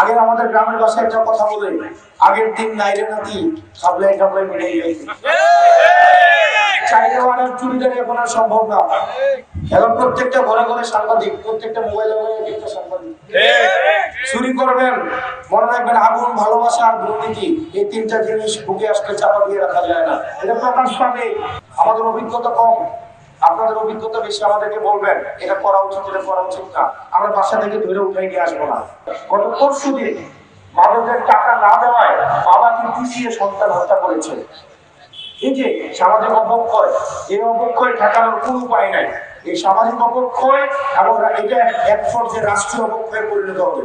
আগের আমাদের গ্রামের ভাষায় একটা কথা বলে, আগের দিন নাইরে নাতি খাবলাই খাবলাই মিলে গেছে। চাইলে অর্ডার চুরিদারি এখন আর সম্ভব না। এখন প্রত্যেকটা ঘরে ঘরে সাংবাদিক, প্রত্যেকটা মোবাইলে একটা সাংবাদিক। চুরি করবেন, মনে রাখবেন আগুন, ভালোবাসা আর দুর্নীতি, এই তিনটা জিনিস বুকে আসলে চাপা দিয়ে রাখা যায় না। এটা প্রকাশ পাবে। আমাদের অভিজ্ঞতা কম, আপনাদের অভিজ্ঞতা বেশি। আমাদেরকে বলবেন এটা করা উচিত, এটা করা উচিত না। আমরা বাসা থেকে ধরে উঠাই নিয়ে আসবো না। গত পরশুদিন মাদকের টাকা না দেওয়ায় বাবাকে পিছিয়ে সন্তান হত্যা করেছে। এই যে সামাজিক অবক্ষয়, এই অবক্ষয় ঠেকানোর কোনো উপায় নাই। এই সামাজিক অবক্ষয় এবং এটা এক পর্যায়ে রাষ্ট্রীয় অবক্ষয়ে পরিণত হবে।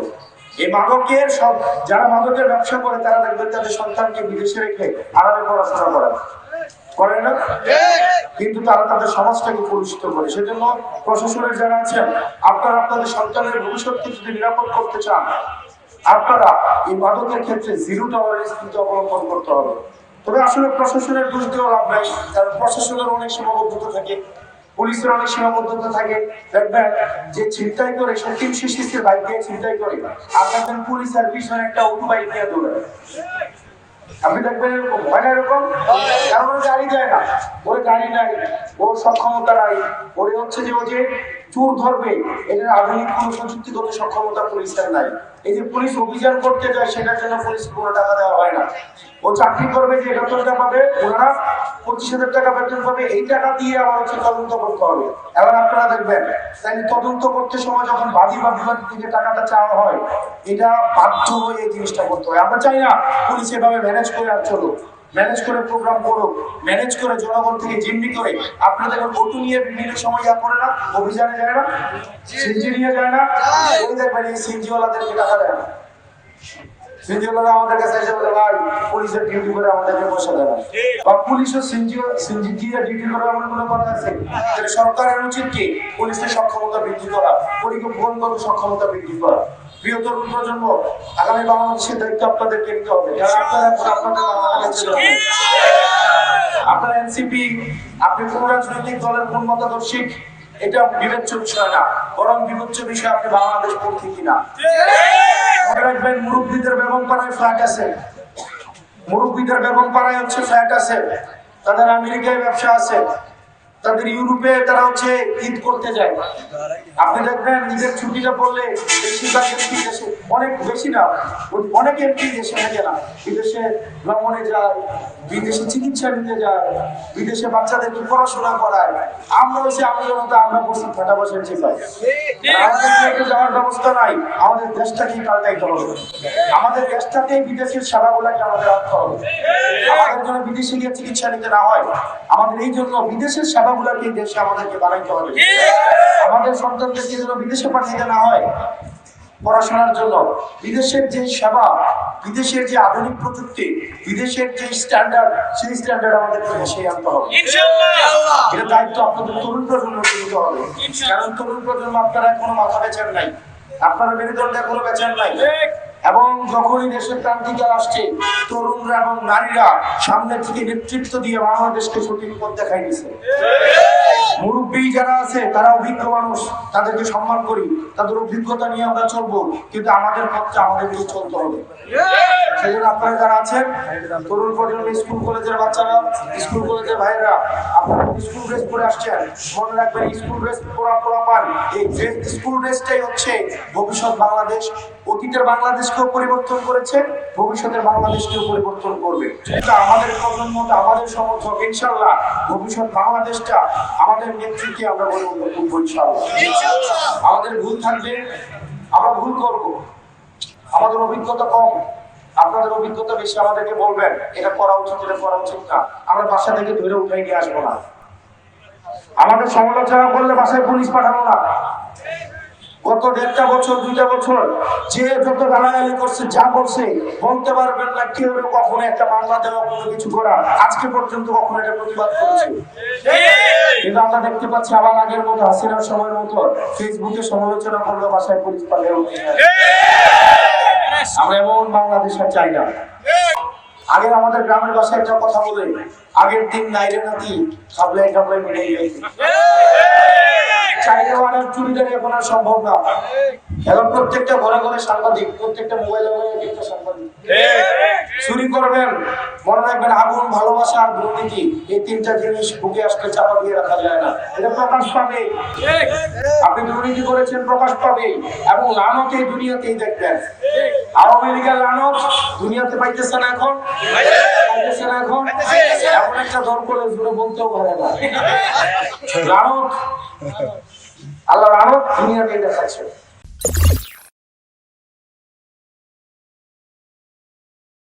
এই মাদকের সব যারা মাদকের ব্যবসা করে তারা দেখবেন তাদের সন্তানকে বিদেশে রেখে আরামে পড়াশোনা করে না, কিন্তু তারা তাদের সমাজটাকে কলুষিত করে। সেজন্য প্রশাসনের যারা আছেন, আপনারা আপনাদের সন্তানের ভবিষ্যৎকে যদি নিরাপদ করতে চান, আপনারা এই মাদকের ক্ষেত্রে জিরো টলারেন্স কিন্তু অবলম্বন করতে হবে। তবে আসলে প্রশাসনের দোষ দেওয়া লাভ নাই, কারণ প্রশাসনের অনেক সীমাবদ্ধতা থাকে, পুলিশের অনেক সীমাবদ্ধতা থাকে। দেখবেন যে ছিনতাই করে ৩৬০ বাইক দিয়ে ছিনতাই করে, আপনাদের পুলিশ আর পিছনে একটা অটো বাইক নিয়ে দৌড়ায়। আপনি দেখবেন এরকম হয় না, এরকম কারণ গাড়ি দেয় না, ওর গাড়ি নাই, ওর সক্ষমতা নাই, ওরে হচ্ছে যে ও যে চোর ধরবে এটার আধুনিক কোন প্রযুক্তিগত সক্ষমতা পুলিশের নাই। এই যে পুলিশ অভিযান করতে যায় সেটার জন্য পুলিশ কোনো টাকা দেওয়া হয় না। ও চাকরি করবে যে বেতনটা পাবে, ওনারা ২৫,০০০ টাকা বেতন পাবে, এই টাকা দিয়ে আবার হচ্ছে তদন্ত করতে হবে। এবার আপনারা দেখবেন তাই তদন্ত করতে সময় যখন বাদী বা বিবাদী থেকে টাকাটা চাওয়া হয়, এটা বাধ্য হয়ে এই জিনিসটা করতে হয়। আমরা চাই না পুলিশ এভাবে ম্যানেজ করে আর চলুক, ম্যানেজ করে প্রোগ্রাম করুক, ম্যানেজ করে জনগণ থেকে জিম্মি করে। আপনাদের ভোটু নিয়ে বিভিন্ন সময় করে না, অভিযানে যায় না, সিনজি নিয়ে যায় না, ওই দেখবেন এই সিনজিওয়ালাদেরকে টাকা দেয় না। সিনজিওয়ালারা আমাদের কাছে এসে বলে ভাই পুলিশের ডিউটি করে আমাদেরকে পয়সা দেয় না, বা পুলিশও সিনজি দিয়ে ডিউটি করে এমন কোনো কথা আছে? সরকারের উচিত কি পুলিশের সক্ষমতা বৃদ্ধি করা, পরিকল্পনাগত সক্ষমতা বৃদ্ধি করা। প্রিয় তরুণ প্রজন্ম, আগামী বাংলাদেশের দায়িত্ব আপনাদেরকে নিতে হবে। আপনার এনসিপি, আপনি কোন রাজনৈতিক দলের কোন মতাদর্শী এটা বিবেচ্য বিষয় না, বরং বিবেচ্য বিষয় আপনি বাংলাদেশ পড়ছি কিনা। মনে রাখবেন মুরব্বীদের বেগমপাড়ায় ফ্ল্যাট আছে, মুরব্বীদের বেগমপাড়ায় হচ্ছে ফ্ল্যাট আছে, তাদের আমেরিকায় ব্যবসা আছে, তাদের ইউরোপে তারা হচ্ছে ঈদ করতে যায়। আপনি দেখবেন ঈদের ছুটিটা পড়লে বেশিরভাগ এমপি দেশে, অনেক বেশি না, অনেক এমপি দেশে থাকে না, বিদেশে ভ্রমণে যায়, বিদেশে চিকিৎসা নিতে যায়, বিদেশে বাচ্চাদেরকে পড়াশোনা করায়। আমরা হচ্ছে আমাদের মতো আমরা বসে ফাটা বসে চিপাই, আমাদের যাওয়ার ব্যবস্থা নাই। আমাদের দেশটাকেই পাল্টাইতে হবে, আমাদের দেশটাতেই বিদেশের সেবাগুলাকে আমাদের আনতে হবে। আমাদের জন্য বিদেশে গিয়ে চিকিৎসা নিতে না হয়, আমাদের এই জন্য বিদেশের সেবাগুলাকে দেশে আমাদেরকে বানাইতে হবে। আমাদের সন্তানদেরকে যেন বিদেশে পাঠাইতে না হয় পড়াশোনার জন্য। বিদেশের যে সেবা, বিদেশের যে আধুনিক প্রযুক্তি, বিদেশের যে স্ট্যান্ডার্ড, সেই স্ট্যান্ডার্ড আমাদেরকে দেশে আনতে হবে। এটা দায়িত্ব আপনাদের তরুণ প্রজন্মকে নিতে হবে, কারণ তরুণ প্রজন্ম আপনারা এখনো মাথা বেচেন নাই, আপনারা মেরুদণ্ড এখনো বেচেন নাই। এবং যখনই দেশের ক্রান্তিকাল আসছে, তরুণরা এবং নারীরা সামনে থেকে নেতৃত্ব দিয়ে বাংলাদেশকে সঠিক পথ দেখাই দিচ্ছে। মুরব্বী যারা আছে তারা অভিজ্ঞ মানুষ, তাদেরকে সম্মান করি, তাদের অভিজ্ঞতা নিয়ে আমরা চলবো, কিন্তু আমাদের পথটা আমাদেরকে চলতে হবে। সেই জন্য আপনারা যারা আছেন তরুণ প্রজন্ম, স্কুল কলেজের বাচ্চারা, স্কুল কলেজের ভাইরা, আপনারা স্কুল ড্রেস পরে আসছেন, মনে রাখবেন স্কুল ড্রেস পরা পান, এই স্কুল ড্রেসটাই হচ্ছে ভবিষ্যৎ বাংলাদেশ। অতীতের বাংলাদেশকেও পরিবর্তন করেছে, ভবিষ্যতের বাংলাদেশকেও পরিবর্তন করবে। এটা আমাদের প্রজন্মটা, আমাদের সমর্থক, ইনশাআল্লাহ ভবিষ্যৎ বাংলাদেশটা আমাদের নেতৃত্বে আমরা পরিবর্তন করবো ইনশাআল্লাহ। আমাদের ভুল থাকবে, আমরা ভুল করব, আমাদের অভিজ্ঞতা কম, আপনাদের অভিজ্ঞতা বেশি। আমাদেরকে বলবেন এটা করা উচিত, এটা করা উচিত না। আমরা বাসা থেকে ধরে উঠাই নিয়ে আসবো না। আমাদের সমালোচনা করলে বাসায় পুলিশ পাঠাবো না। গত 1.5 বছর 2টা বছর যে যত গালাগালি করছে, যা করছে, বলতে পারবেন না কেউ কখনো একটা মামলা দেওয়া, কোনো কিছু করা, আজকে পর্যন্ত কখনো এটা প্রতিবাদ করেছে। কিন্তু আমরা দেখতে পাচ্ছি আবার আগের মতো, হাসিনার সময়ের মতো ফেসবুকে সমালোচনা করলে বাসায় পুলিশ পাঠিয়ে। আমরা এমন বাংলাদেশ আর চাই না। আগের আমাদের গ্রামের ভাষায় একটা কথা বলে, আগের দিন নাইরে নাতি খাবলাই খাবলাই মিলে গেছে। চাইলে অর্ডার চুরিদারি এখন আর সম্ভব না। এখন প্রত্যেকটা ঘরে ঘরে সাংবাদিক, প্রত্যেকটা মোবাইলে একটা সাংবাদিক। চুরি করবেন, মনে রাখবেন আগুন, ভালোবাসা আর দুর্নীতি, এই তিনটা জিনিস বুকে আসলে চাপা দিয়ে রাখা যায় না, এটা প্রকাশ পাবে। আপনি দুর্নীতি করেছেন, প্রকাশ পাবে, এবং লানত এই দুনিয়াতেই দেখবেন। আওয়ামী লীগের লানত দুনিয়াতে পাইতেছে না এখন, পাইতেছে না এখন। এমন একটা দল করে জুড়ে বলতেও পারে না লানত, আল্লাহ লানত দুনিয়াতেই দেখাচ্ছে।